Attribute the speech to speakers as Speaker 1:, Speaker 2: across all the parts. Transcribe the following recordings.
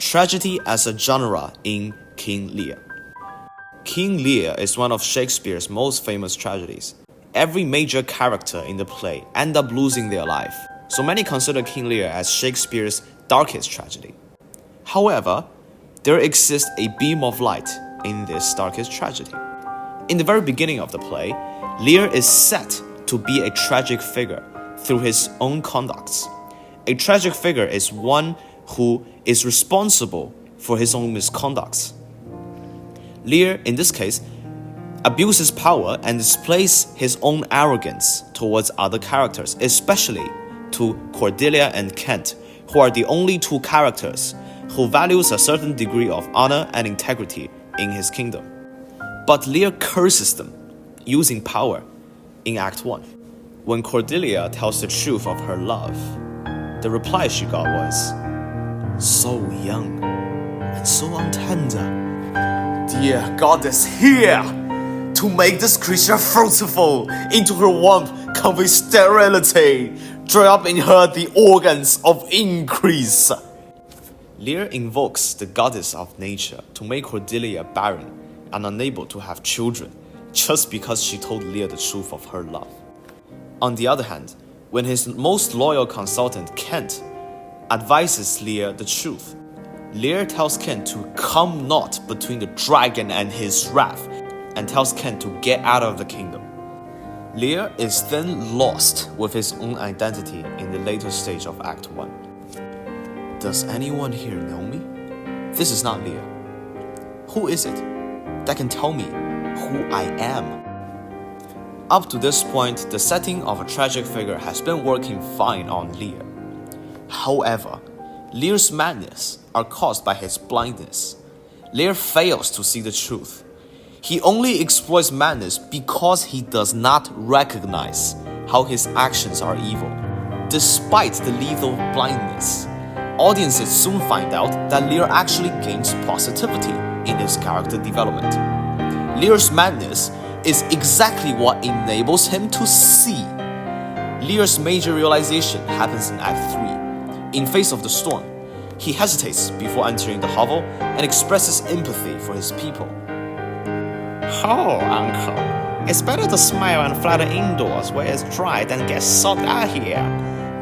Speaker 1: Tragedy as a genre in King Lear. King Lear is one of Shakespeare's most famous tragedies. Every major character in the play end up losing their life, so many consider King Lear as Shakespeare's darkest tragedy. However, there exists a beam of light in this darkest tragedy. In the very beginning of the play, Lear is set to be a tragic figure through his own conducts. A tragic figure is one who is responsible for his own misconducts. Lear, in this case, abuses power and displays his own arrogance towards other characters, especially to Cordelia and Kent, who are the only two characters who values a certain degree of honor and integrity in his kingdom. But Lear curses them, using power, in Act 1. When Cordelia tells the truth of her love, the reply she got was, "So young and so untender. Dear goddess, here to make this creature fruitful, into her womb convey sterility, dry up in her the organs of increase." Lear invokes the goddess of nature to make Cordelia barren and unable to have children, just because she told Lear the truth of her love. On the other hand, when his most loyal consultant, Kent, advises Lear the truth, Lear tells Kent to come not between the dragon and his wrath, and tells Kent to get out of the kingdom. Lear is then lost with his own identity in the later stage of Act 1. Does anyone here know me? This is not Lear. Who is it that can tell me who I am? Up to this point, the setting of a tragic figure has been working fine on Lear. However, Lear's madness are caused by his blindness. Lear fails to see the truth. He only exploits madness because he does not recognize how his actions are evil. Despite the lethal blindness, audiences soon find out that Lear actually gains positivity in his character development. Lear's madness is exactly what enables him to see. Lear's major realization happens in Act 3. In face of the storm, he hesitates before entering the hovel and expresses empathy for his people. "Oh, uncle, it's better to smile and flatter indoors where it's dry than get soaked out here.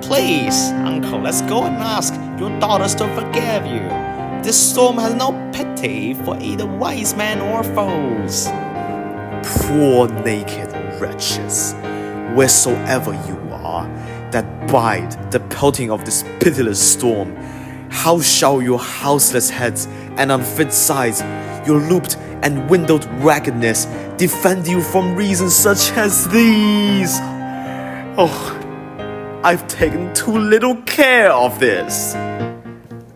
Speaker 1: Please, uncle, let's go and ask your daughters to forgive you. This storm has no pity for either wise men or fools." Poor naked wretches, wheresoever you are, that bide the pelting of this pitiless storm, how shall your houseless heads and unfit sides, your looped and windowed raggedness, defend you from reasons such as these? Oh, I've taken too little care of this.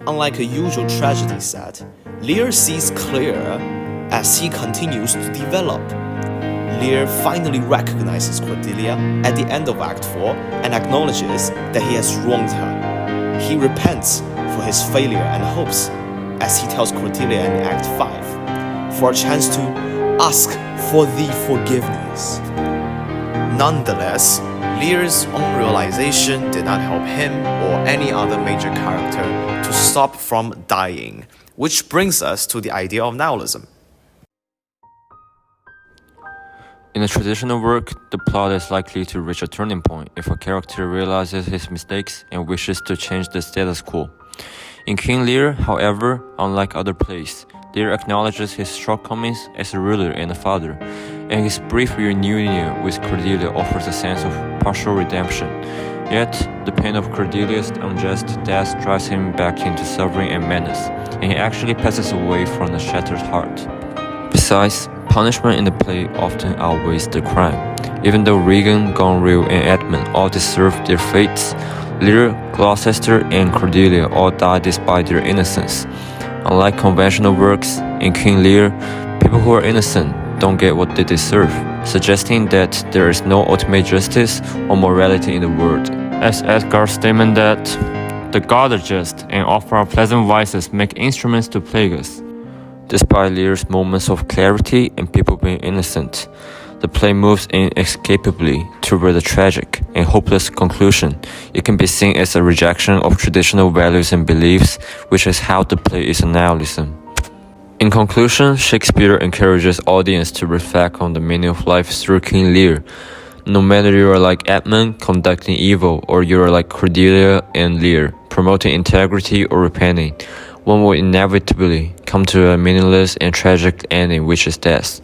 Speaker 1: Unlike a usual tragedy set, Lear sees clearer as he continues to develop. Lear finally recognizes Cordelia at the end of Act 4 and acknowledges that he has wronged her. He repents for his failure and hopes, as he tells Cordelia in Act 5, for a chance to ask for the forgiveness. Nonetheless, Lear's own realization did not help him or any other major character to stop from dying, which brings us to the idea of nihilism.
Speaker 2: In a traditional work, the plot is likely to reach a turning point if a character realizes his mistakes and wishes to change the status quo. In King Lear, however, unlike other plays, Lear acknowledges his shortcomings as a ruler and a father, and his brief reunion with Cordelia offers a sense of partial redemption. Yet, the pain of Cordelia's unjust death drives him back into suffering and madness, and he actually passes away from a shattered heart. Besides, punishment in the play often outweighs the crime. Even though Regan, Gonril, and Edmund all deserve their fates, Lear, Gloucester, and Cordelia all die despite their innocence. Unlike conventional works, in King Lear, people who are innocent don't get what they deserve, suggesting that there is no ultimate justice or morality in the world. As Edgar's statement that, "The gods are just, and offer our pleasant vices make instruments to plague us." Despite Lear's moments of clarity and people being innocent, The play moves inescapably toward a tragic and hopeless conclusion. It can be seen as a rejection of traditional values and beliefs, which is how the play is a nihilism. In conclusion, Shakespeare encourages audience to reflect on the meaning of life through King Lear. No matter you are like Edmund, conducting evil, or you are like Cordelia and Lear, promoting integrity or repenting, one will inevitably come to a meaningless and tragic ending, which is death.